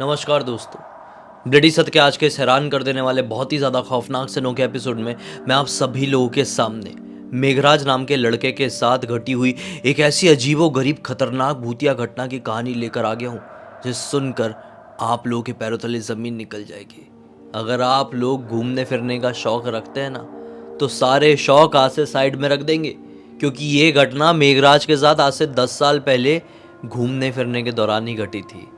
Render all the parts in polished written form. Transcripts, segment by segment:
नमस्कार दोस्तों। ब्लडी सत्य के आज के इस हैरान कर देने वाले बहुत ही ज़्यादा खौफनाक से के एपिसोड में मैं आप सभी लोगों के सामने मेघराज नाम के लड़के के साथ घटी हुई एक ऐसी अजीबो गरीब खतरनाक भूतिया घटना की कहानी लेकर आ गया हूँ जिस सुनकर आप लोगों के पैरों तले ज़मीन निकल जाएगी। अगर आप लोग घूमने फिरने का शौक रखते हैं ना, तो सारे शौक आज से साइड में रख देंगे, क्योंकि ये घटना मेघराज के साथ आज से 10 साल पहले घूमने फिरने के दौरान ही घटी थी।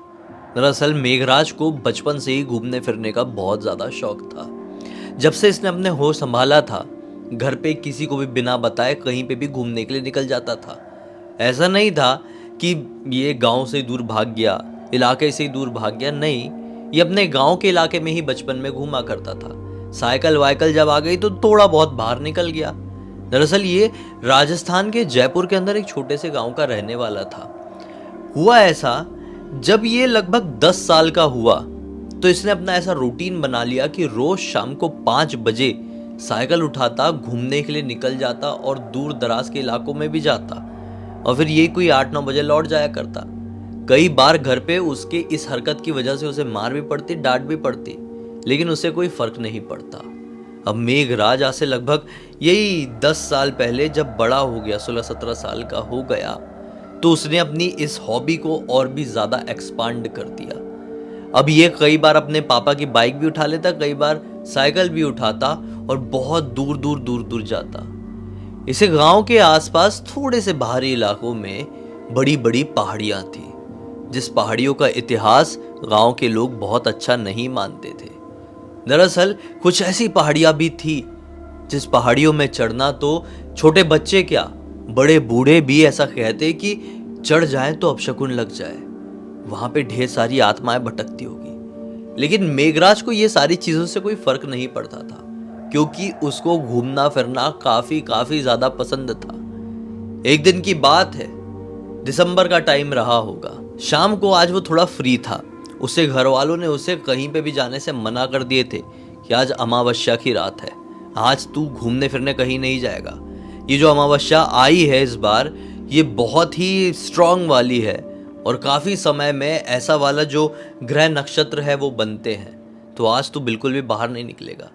दरअसल मेघराज को बचपन से ही घूमने फिरने का बहुत ज़्यादा शौक था। जब से इसने अपने होश संभाला था, घर पे किसी को भी बिना बताए कहीं पे भी घूमने के लिए निकल जाता था। ऐसा नहीं था कि ये गांव से दूर भाग गया, इलाके से ही दूर भाग गया, नहीं, ये अपने गांव के इलाके में ही बचपन में घूमा करता था। साइकिल वाइकल जब आ गई तो थोड़ा बहुत बाहर निकल गया। दरअसल ये राजस्थान के जयपुर के अंदर एक छोटे से गांव का रहने वाला था। हुआ ऐसा, जब ये लगभग 10 साल का हुआ तो इसने अपना ऐसा रूटीन बना लिया कि रोज शाम को 5 बजे साइकिल उठाता, घूमने के लिए निकल जाता और दूर दराज के इलाकों में भी जाता, और फिर ये कोई 8-9 बजे लौट जाया करता। कई बार घर पे उसके इस हरकत की वजह से उसे मार भी पड़ती, डांट भी पड़ती, लेकिन उससे कोई फर्क नहीं पड़ता। अब मेघराज आज से लगभग यही 10 साल पहले जब बड़ा हो गया, 16-17 साल का हो गया, तो उसने अपनी इस हॉबी को और भी ज़्यादा एक्सपांड कर दिया। अब ये कई बार अपने पापा की बाइक भी उठा लेता, कई बार साइकिल भी उठाता और बहुत दूर दूर दूर दूर जाता। इसे गांव के आसपास थोड़े से बाहरी इलाकों में बड़ी बड़ी पहाड़ियां थी, जिस पहाड़ियों का इतिहास गांव के लोग बहुत अच्छा नहीं मानते थे। दरअसल कुछ ऐसी पहाड़ियां भी थी जिस पहाड़ियों में चढ़ना तो छोटे बच्चे क्या, बड़े बूढ़े भी ऐसा कहते कि चढ़ जाए तो अपशकुन लग जाए, वहां पे ढेर सारी आत्माएं भटकती होगी। लेकिन मेघराज को ये सारी चीजों से कोई फर्क नहीं पड़ता था, क्योंकि उसको घूमना फिरना काफी ज्यादा पसंद था। एक दिन की बात है, दिसंबर का टाइम रहा होगा। शाम को आज वो थोड़ा फ्री था। उसके घर वालों ने उसे कहीं पे भी जाने से मना कर दिए थे कि आज अमावस्या की रात है, आज तू घूमने फिरने कहीं नहीं जाएगा। ये जो अमावस्या आई है इस बार, ये बहुत ही स्ट्रांग वाली है और काफ़ी समय में ऐसा वाला जो ग्रह नक्षत्र है वो बनते हैं, तो आज तो बिल्कुल भी बाहर नहीं निकलेगा।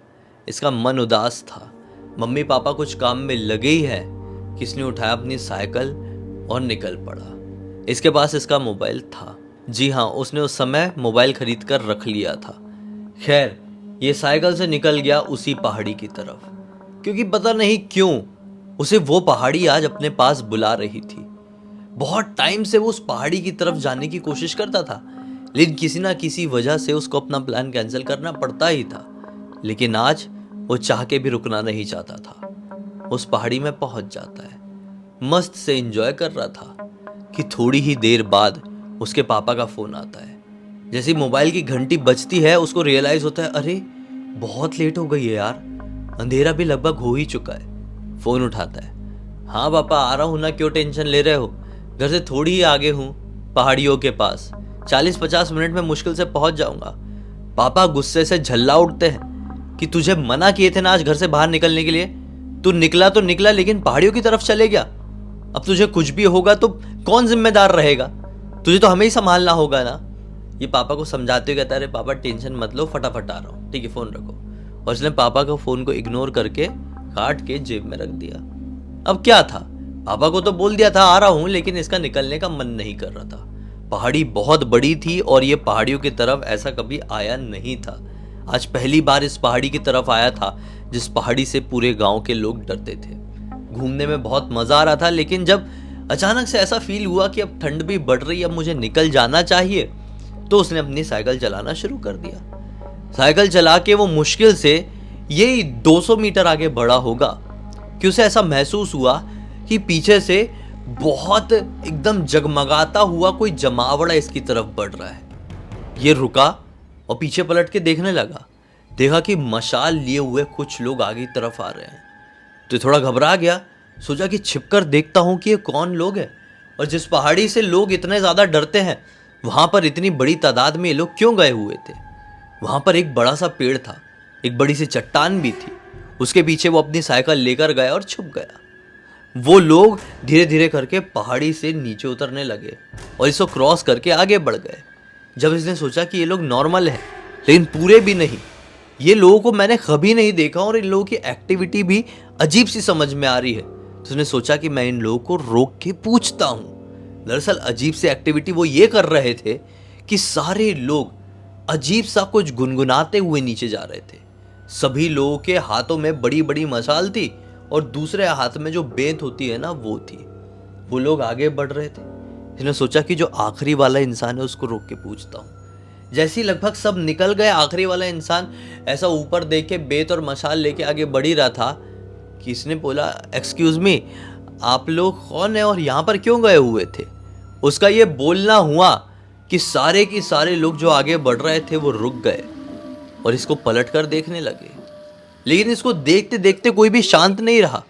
इसका मन उदास था। मम्मी पापा कुछ काम में लगे ही है कि इसने उठाया अपनी साइकिल और निकल पड़ा। इसके पास इसका मोबाइल था। जी हाँ, उसने उस समय मोबाइल खरीद कर रख लिया था। खैर, ये साइकिल से निकल गया उसी पहाड़ी की तरफ, क्योंकि पता नहीं क्यों उसे वो पहाड़ी आज अपने पास बुला रही थी। बहुत टाइम से वो उस पहाड़ी की तरफ जाने की कोशिश करता था, लेकिन किसी ना किसी वजह से उसको अपना प्लान कैंसिल करना पड़ता ही था। लेकिन आज वो चाह के भी रुकना नहीं चाहता था। उस पहाड़ी में पहुंच जाता है, मस्त से एंजॉय कर रहा था कि थोड़ी ही देर बाद उसके पापा का फोन आता है। जैसे मोबाइल की घंटी बजती है, उसको रियलाइज होता है, अरे बहुत लेट हो गई है यार, अंधेरा भी लगभग हो ही चुका है। फोन उठाता है। हाँ पापा, आ रहा हूं ना, क्यों टेंशन ले रहे हो, घर से थोड़ी ही आगे हूं, पहाड़ियों के पास, 40-50 मिनट में मुश्किल से पहुंच जाऊंगा। पापा गुस्से से झल्ला उठते हैं कि तुझे मना किए थे ना आज घर से बाहर निकलने के लिए, तू निकला तो निकला, लेकिन पहाड़ियों की तरफ चले गया। अब तुझे कुछ भी होगा तो कौन जिम्मेदार रहेगा, तुझे तो हमें ही संभालना होगा ना। ये पापा को समझाते हुए कहता है, अरे पापा टेंशन मत लो, फटाफट आ रहा हूँ, ठीक है फोन रखो। और इसने पापा का फोन को इग्नोर करके काट के जेब में रख दिया। अब क्या था, पापा को तो बोल दिया था आ रहा हूं, लेकिन इसका निकलने का मन नहीं कर रहा था। पहाड़ी बहुत बड़ी थी और ये पहाड़ियों की तरफ ऐसा कभी आया नहीं था। आज पहली बार इस पहाड़ी की तरफ आया था जिस पहाड़ी से पूरे गांव के लोग डरते थे। घूमने में बहुत मजा आ रहा था, लेकिन जब अचानक से ऐसा फील हुआ कि अब ठंड भी बढ़ रही है, अब मुझे निकल जाना चाहिए, तो उसने अपनी साइकिल चलाना शुरू कर दिया। साइकिल चला के वो मुश्किल से यही 200 मीटर आगे बढ़ा होगा कि उसे ऐसा महसूस हुआ कि पीछे से बहुत एकदम जगमगाता हुआ कोई जमावड़ा इसकी तरफ बढ़ रहा है। ये रुका और पीछे पलट के देखने लगा। देखा कि मशाल लिए हुए कुछ लोग आगे की तरफ आ रहे हैं, तो थोड़ा घबरा गया। सोचा कि छिपकर देखता हूं कि ये कौन लोग हैं, और जिस पहाड़ी से लोग इतने ज्यादा डरते हैं, वहां पर इतनी बड़ी तादाद में ये लोग क्यों गए हुए थे। वहां पर एक बड़ा सा पेड़ था, एक बड़ी सी चट्टान भी थी। उसके पीछे वो अपनी साइकिल लेकर गया और छुप गया। वो लोग धीरे धीरे करके पहाड़ी से नीचे उतरने लगे और इसको क्रॉस करके आगे बढ़ गए। जब इसने सोचा कि ये लोग नॉर्मल हैं, लेकिन पूरे भी नहीं। ये लोगों को मैंने कभी नहीं देखा और इन लोगों की एक्टिविटी भी अजीब सी समझ में आ रही है। तो उसने सोचा कि मैं इन लोगों को रोक के पूछता हूँ। दरअसल अजीब सी एक्टिविटी वो ये कर रहे थे कि सारे लोग अजीब सा कुछ गुनगुनाते हुए नीचे जा रहे थे। सभी लोगों के हाथों में बड़ी बड़ी मशाल थी और दूसरे हाथ में जो बेंत होती है ना वो थी। वो लोग आगे बढ़ रहे थे। इसने सोचा कि जो आखिरी वाला इंसान है उसको रोक के पूछता हूँ। जैसे ही लगभग सब निकल गए, आखिरी वाला इंसान ऐसा ऊपर देख के बेत और मशाल लेके आगे बढ़ ही रहा था कि इसने बोला, एक्सक्यूज मी, आप लोग कौन है और यहाँ पर क्यों गए हुए थे? उसका ये बोलना हुआ कि सारे के सारे लोग जो आगे बढ़ रहे थे वो रुक गए और इसको पलट कर देखने लगे। लेकिन इसको देखते देखते कोई भी शांत नहीं रहा।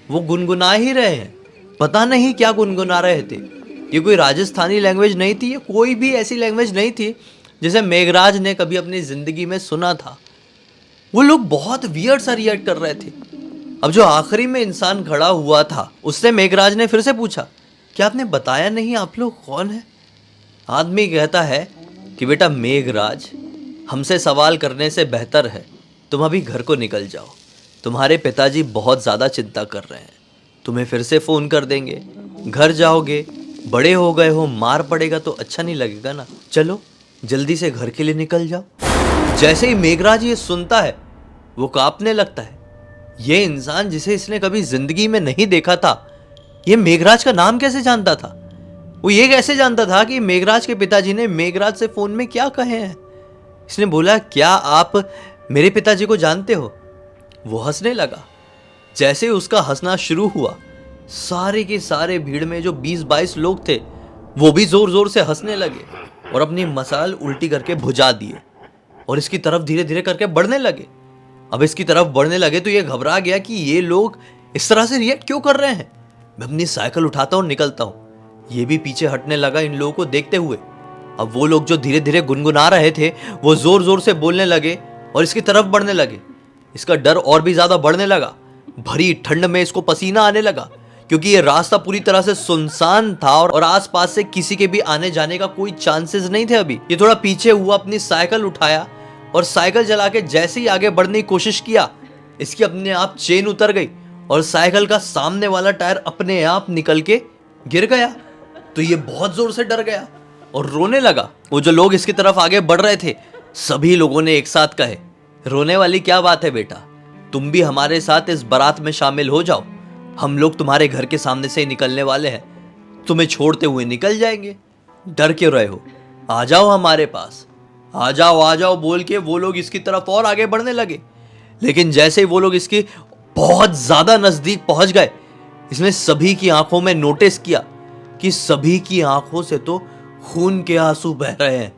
वो गुनगुना ही रहे हैं। पता नहीं क्या गुनगुना रहे थे। ये कोई राजस्थानी लैंग्वेज नहीं थी, ये कोई भी ऐसी लैंग्वेज नहीं थी जिसे मेघराज ने कभी अपनी जिंदगी में सुना था। वो लोग बहुत वियर्ड सा रिएक्ट कर रहे थे। अब जो आखिरी में इंसान खड़ा हुआ था उससे मेघराज ने फिर से पूछा, क्या आपने बताया नहीं आप लोग कौन है? आदमी कहता है कि बेटा मेघराज, हमसे सवाल करने से बेहतर है तुम अभी घर को निकल जाओ। तुम्हारे पिताजी बहुत ज़्यादा चिंता कर रहे हैं, तुम्हें फिर से फ़ोन कर देंगे। घर जाओगे, बड़े हो गए हो, मार पड़ेगा तो अच्छा नहीं लगेगा ना। चलो जल्दी से घर के लिए निकल जाओ। जैसे ही मेघराज ये सुनता है वो कांपने लगता है। ये इंसान जिसे इसने कभी जिंदगी में नहीं देखा था, ये मेघराज का नाम कैसे जानता था? वो ये कैसे जानता था कि मेघराज के पिताजी ने मेघराज से फोन में क्या कहे हैं? इसने बोला, क्या आप मेरे पिताजी को जानते हो? वो हंसने लगा। जैसे ही उसका हंसना शुरू हुआ, सारे के सारे भीड़ में जो 20-22 लोग थे वो भी जोर जोर से हंसने लगे और अपनी मसाल उल्टी करके भुजा दिए और इसकी तरफ धीरे धीरे करके बढ़ने लगे। अब इसकी तरफ बढ़ने लगे तो ये घबरा गया कि ये लोग इस तरह से रिएक्ट क्यों कर रहे हैं। मैं अपनी साइकिल उठाता हूँ, निकलता हूँ। ये भी पीछे हटने लगा इन लोगों को देखते हुए। अब वो लोग जो धीरे धीरे गुनगुना रहे थे वो जोर जोर से बोलने लगे और इसकी तरफ बढ़ने लगे। इसका डर और भी ज्यादा बढ़ने लगा। भरी ठंड में इसको पसीना आने लगा क्योंकि ये रास्ता पूरी तरह से सुनसान था और आसपास से किसी के भी आने जाने का कोई चांसेस नहीं थे। अभी ये थोड़ा पीछे हुआ, अपनी साइकिल उठाया और साइकिल चला के जैसे ही आगे बढ़ने की कोशिश किया, इसकी अपने आप चेन उतर गई और साइकिल का सामने वाला टायर अपने आप निकल के गिर गया। तो ये बहुत जोर से डर गया और रोने लगा। वो जो लोग इसकी तरफ आगे बढ़ रहे थे सभी लोगों ने एक साथ कहे, रोने वाली क्या बात है बेटा, तुम भी हमारे साथ इस बारात में शामिल हो जाओ। हम लोग तुम्हारे घर के सामने से ही निकलने वाले हैं, तुम्हें छोड़ते हुए निकल जाएंगे। डर क्यों रहे हो, आ जाओ हमारे पास, आ जाओ बोल के वो लोग इसकी तरफ और आगे बढ़ने लगे। लेकिन जैसे ही वो लोग इसके बहुत ज्यादा नजदीक पहुंच गए, इसने सभी की आंखों में नोटिस किया कि सभी की आंखों से तो खून के आंसू बह रहे हैं।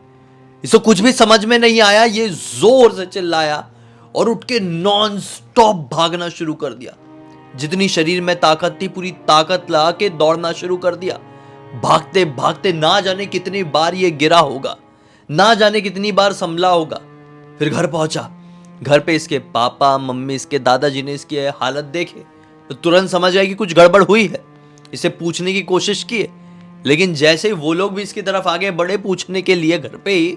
इसको कुछ भी समझ में नहीं आया। ये जोर से चिल्लाया और उठ के नॉन स्टॉप भागना शुरू कर दिया। जितनी शरीर में ताकत थी पूरी ताकत लगा के दौड़ना शुरू कर दिया। भागते भागते ना जाने कितनी बार ये गिरा होगा, ना जाने कितनी बार संभला होगा। फिर घर पहुंचा। घर पे इसके पापा मम्मी, इसके दादाजी ने इसकी हालत देखे तो तुरंत समझ आया कि कुछ गड़बड़ हुई है। इसे पूछने की कोशिश की, लेकिन जैसे ही वो लोग भी इसकी तरफ आगे बढ़े पूछने के लिए घर पे ही,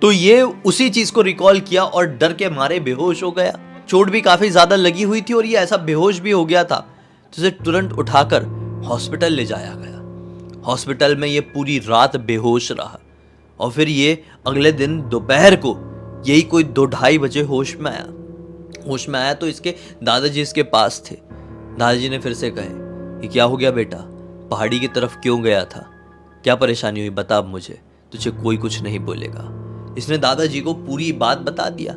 तो ये उसी चीज को रिकॉल किया और डर के मारे बेहोश हो गया। चोट भी काफी ज्यादा लगी हुई थी और ये ऐसा बेहोश भी हो गया था तो इसे तुरंत उठाकर हॉस्पिटल ले जाया गया। हॉस्पिटल में ये पूरी रात बेहोश रहा और फिर ये अगले दिन दोपहर को यही कोई 2-2:30 बजे होश में आया। होश में आया तो इसके दादाजी इसके पास थे। दादाजी ने फिर से कहे कि क्या हो गया बेटा, पहाड़ी की तरफ क्यों गया था, क्या परेशानी हुई, बता अब मुझे, तुझे कोई कुछ नहीं बोलेगा। इसने दादाजी को पूरी बात बता दिया।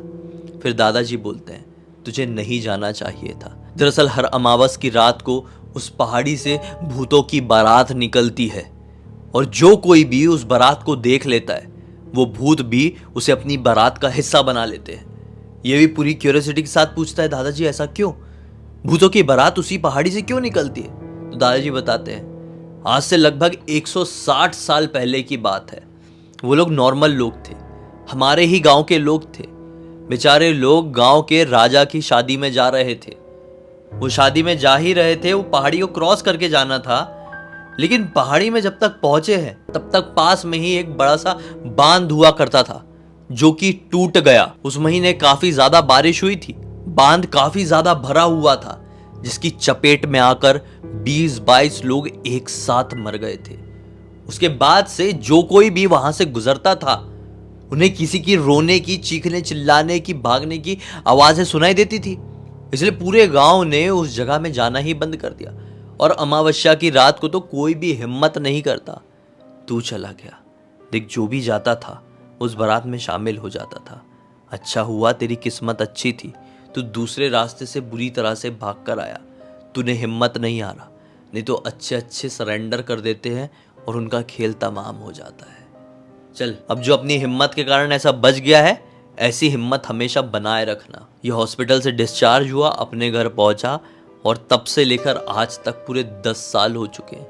फिर दादाजी बोलते हैं, तुझे नहीं जाना चाहिए था। दरअसल हर अमावस की रात को उस पहाड़ी से भूतों की बारात निकलती है और जो कोई भी उस बारात को देख लेता है वो भूत भी उसे अपनी बारात का हिस्सा बना लेते हैं। ये भी पूरी क्यूरियोसिटी के साथ पूछता है, दादाजी ऐसा क्यों, भूतों की बारात उसी पहाड़ी से क्यों निकलती है? तो दादाजी बताते हैं, आज से लगभग 160 साल पहले की बात है। वो लोग नॉर्मल लोग थे, हमारे ही गांव के लोग थे। बेचारे लोग गांव के राजा की शादी में जा रहे थे। वो शादी में जा ही रहे थे, वो पहाड़ी को क्रॉस करके जाना था, लेकिन पहाड़ी में जब तक पहुंचे हैं तब तक पास में ही एक बड़ा सा बांध हुआ करता था जो कि टूट गया। उस महीने काफी ज्यादा बारिश हुई थी, बांध काफी ज्यादा भरा हुआ था जिसकी चपेट में आकर 20-22 लोग एक साथ मर गए थे। उसके बाद से जो कोई भी वहां से गुजरता था उन्हें किसी की रोने की, चीखने चिल्लाने की, भागने की आवाजें सुनाई देती थी। इसलिए पूरे गांव ने उस जगह में जाना ही बंद कर दिया और अमावस्या की रात को तो कोई भी हिम्मत नहीं करता। तू चला गया, देख जो भी जाता था उस बारात में शामिल हो जाता था। अच्छा हुआ तेरी किस्मत अच्छी थी, तू दूसरे रास्ते से बुरी तरह से भाग कर आया। तूने हिम्मत नहीं हारा, नहीं तो अच्छे अच्छे सरेंडर कर देते हैं और उनका खेल तमाम हो जाता है। चल, अब जो अपनी हिम्मत के कारण ऐसा बच गया है, ऐसी हिम्मत हमेशा बनाए रखना। ये हॉस्पिटल से डिस्चार्ज हुआ, अपने घर पहुंचा और तब से लेकर आज तक पूरे 10 साल हो चुके हैं।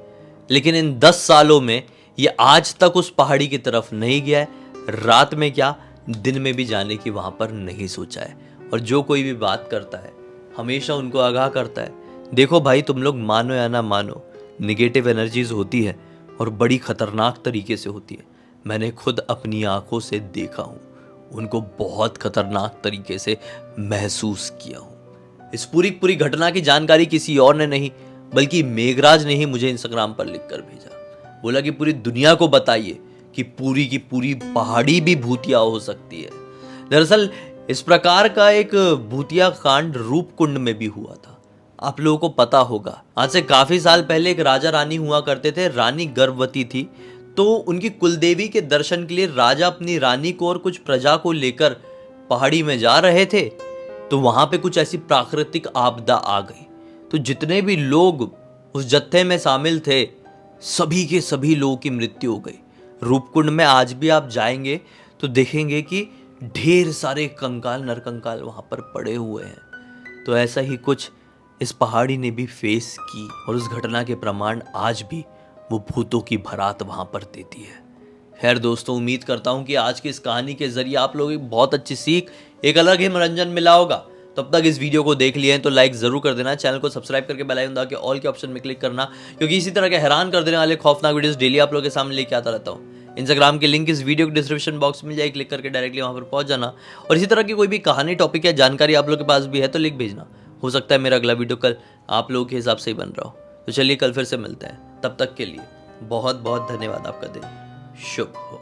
लेकिन इन 10 सालों में ये आज तक उस पहाड़ी की तरफ नहीं गया है। रात में क्या, दिन में भी जाने की वहां पर नहीं सोचा है। और जो कोई भी बात करता है हमेशा उनको आगाह करता है, देखो भाई तुम लोग मानो या ना मानो, निगेटिव एनर्जीज होती है और बड़ी खतरनाक तरीके से होती है। मैंने खुद अपनी आंखों से देखा हूँ, उनको बहुत खतरनाक तरीके से महसूस किया हूँ। इस पूरी घटना की जानकारी किसी और ने नहीं बल्कि मेघराज ने ही मुझे इंस्टाग्राम पर लिखकर भेजा। बोला कि पूरी दुनिया को बताइए कि पूरी की पूरी पहाड़ी भी भूतिया हो सकती है। दरअसल इस प्रकार का एक भूतिया कांड रूपकुंड में भी हुआ था। आप लोगों को पता होगा, आज से काफी साल पहले एक राजा रानी हुआ करते थे। रानी गर्भवती थी, तो उनकी कुलदेवी के दर्शन के लिए राजा अपनी रानी को और कुछ प्रजा को लेकर पहाड़ी में जा रहे थे। तो वहां पे कुछ ऐसी प्राकृतिक आपदा आ गई, तो जितने भी लोग उस जत्थे में शामिल थे सभी के सभी लोगों की मृत्यु हो गई। रूपकुंड में आज भी आप जाएंगे तो देखेंगे कि ढेर सारे कंकाल, नरकंकाल वहां पर पड़े हुए हैं। तो ऐसा ही कुछ इस पहाड़ी ने भी फेस की और उस घटना के प्रमाण आज भी वो भूतों की भरात वहां पर देती है। खैर दोस्तों, उम्मीद करता हूं कि आज की इस कहानी के जरिए आप लोगों को बहुत अच्छी सीख, एक अलग ही मनोरंजन मिला होगा। तब तक इस वीडियो को देख लिए हैं तो लाइक जरूर कर देना, चैनल को सब्सक्राइब करके बेल आइकन दबा के ऑल के ऑप्शन में क्लिक करना, क्योंकि इसी तरह के हैरान कर देने वाले खौफनाक वीडियोस डेली आप लोगों के सामने लेके आता रहता हूँ। इंस्टाग्राम के लिंक इस वीडियो के डिस्क्रिप्शन बॉक्स में मिल जाए, क्लिक करके डायरेक्टली वहां पर पहुंच जाना। और इसी तरह की कोई भी कहानी, टॉपिक या जानकारी आप लोग के पास भी है तो लिख भेजना। हो सकता है मेरा अगला वीडियो कल आप लोगों के हिसाब से ही बन रहा हो। तो चलिए कल फिर से मिलते हैं, तब तक के लिए बहुत बहुत धन्यवाद। आपका दिन शुभ हो।